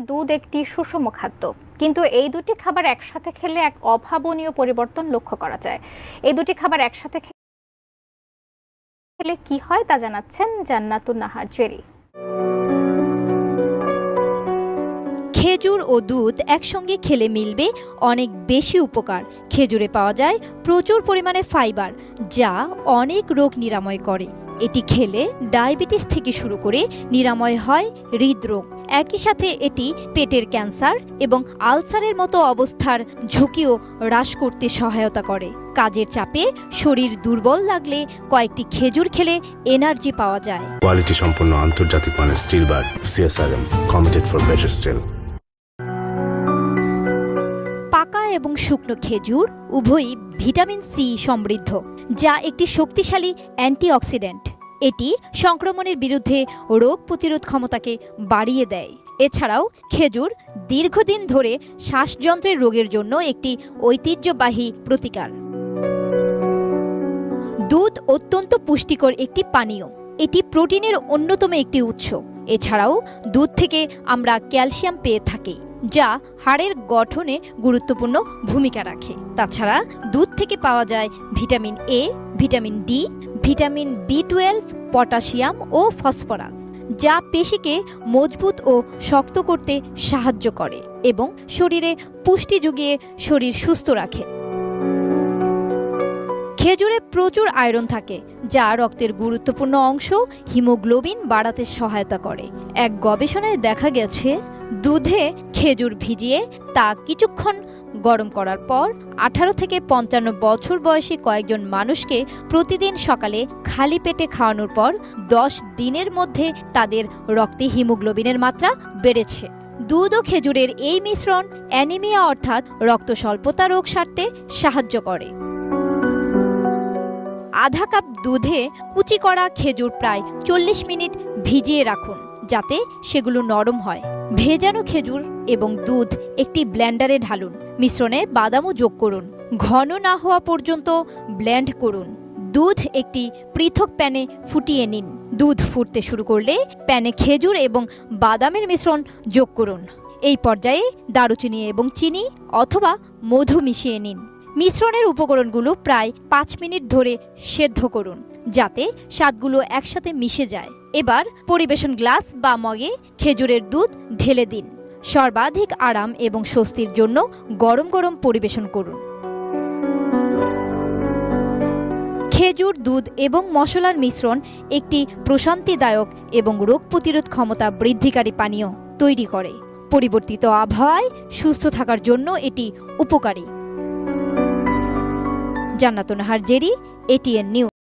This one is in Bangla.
দুধ একটি সুষম খাদ্য, কিন্তু এই দুটি খাবার একসাথে খেলে এক অভাবনীয় পরিবর্তন লক্ষ্য করা যায়। এই দুটি খাবার একসাথে খেলে কি হয় তা জানাচ্ছেন জান্নাতুন নাহার জেরি। খেজুর ও দুধ একসঙ্গে খেলে মিলবে অনেক বেশি উপকার। খেজুরে পাওয়া যায় প্রচুর পরিমাণে ফাইবার, যা অনেক রোগ নিরাময় করে। এটি খেলে ডায়াবেটিস থেকে শুরু করে নিরাময় হয় হৃদরোগ। একই সাথে এটি পেটের ক্যান্সার এবং আলসারের মতো অবস্থার ঝুঁকিও হ্রাস করতে সহায়তা করে। কাজের চাপে শরীর দুর্বল লাগলে কয়েকটি খেজুর খেলে এনার্জি পাওয়া যায়। কোয়ালিটি সম্পন্ন আন্তর্জাতিক মানের still bar CSRM, committed for better still. পাকা এবং শুকনো খেজুর উভয়ই ভিটামিন সি সমৃদ্ধ, যা একটি শক্তিশালী অ্যান্টিঅক্সিডেন্ট। এটি সংক্রমণের বিরুদ্ধে রোগ প্রতিরোধ ক্ষমতাকে বাড়িয়ে দেয়। এছাড়াও খেজুর দীর্ঘদিন ধরে শ্বাসযন্ত্রের রোগের জন্য একটি ঐতিহ্যবাহী প্রতিকার। দুধ অত্যন্ত পুষ্টিকর একটি পানীয়। এটি প্রোটিনের অন্যতম একটি উৎস। এছাড়াও দুধ থেকে আমরা ক্যালসিয়াম পেয়ে থাকি, যা হাড়ের গঠনে গুরুত্বপূর্ণ ভূমিকা রাখে। তাছাড়া দুধ থেকে পাওয়া যায় vitamin A, vitamin D, vitamin B12, potassium ও ফসফরাস, যা পেশিকে মজবুত ও শক্ত করতে সাহায্য করে এবং শরীরে পুষ্টি যুগিয়ে শরীর সুস্থ রাখে। খেজুরে প্রচুর আয়রন থাকে, যা রক্তের গুরুত্বপূর্ণ অংশ হিমোগ্লোবিন বাড়াতে সহায়তা করে। এক গবেষণায় দেখা গেছে, দুধে খেজুর ভিজিয়ে তা কিছুক্ষণ গরম করার পর 18 থেকে 55 বছর বয়সী কয়েকজন মানুষকে প্রতিদিন সকালে খালি পেটে খাওয়ানোর পর 10 দিনের মধ্যে তাদের রক্তে হিমোগ্লোবিনের মাত্রা বেড়েছে। দুধ ও খেজুরের এই মিশ্রণ অ্যানিমিয়া অর্থাৎ রক্ত স্বল্পতা রোগ সারতে সাহায্য করে। আধা কাপ দুধে কুচি করা খেজুর প্রায় 40 মিনিট ভিজিয়ে রাখুন, যাতে সেগুলো নরম হয়। ভেজানো খেজুর এবং দুধ একটি ব্লেন্ডারে ঢালুন। মিশ্রণে বাদামও যোগ করুন। ঘন না হওয়া পর্যন্ত ব্লেন্ড করুন। দুধ একটি পৃথক প্যানে ফুটিয়ে নিন। দুধ ফুটতে শুরু করলে প্যানে খেজুর এবং বাদামের মিশ্রণ যোগ করুন। এই পর্যায়ে দারুচিনি এবং চিনি অথবা মধু মিশিয়ে নিন। মিশ্রণের উপকরণগুলো প্রায় 5 মিনিট ধরে সেদ্ধ করুন, যাতে স্বাদগুলো একসাথে মিশে যায়। এবার পরিবেশন গ্লাস বা মগে খেজুরের দুধ ঢেলে দিন। সর্বাধিক আরাম এবং স্বস্তির জন্য গরম গরম পরিবেশন করুন। খেজুর, দুধ এবং মশলার মিশ্রণ একটি প্রশান্তিদায়ক এবং রোগ প্রতিরোধ ক্ষমতা বৃদ্ধিকারী পানীয় তৈরি করে। পরিবর্তিত আবহাওয়ায় সুস্থ থাকার জন্য এটি উপকারী। জান্নাতুন নাহার জেরি, ATN নিউজ।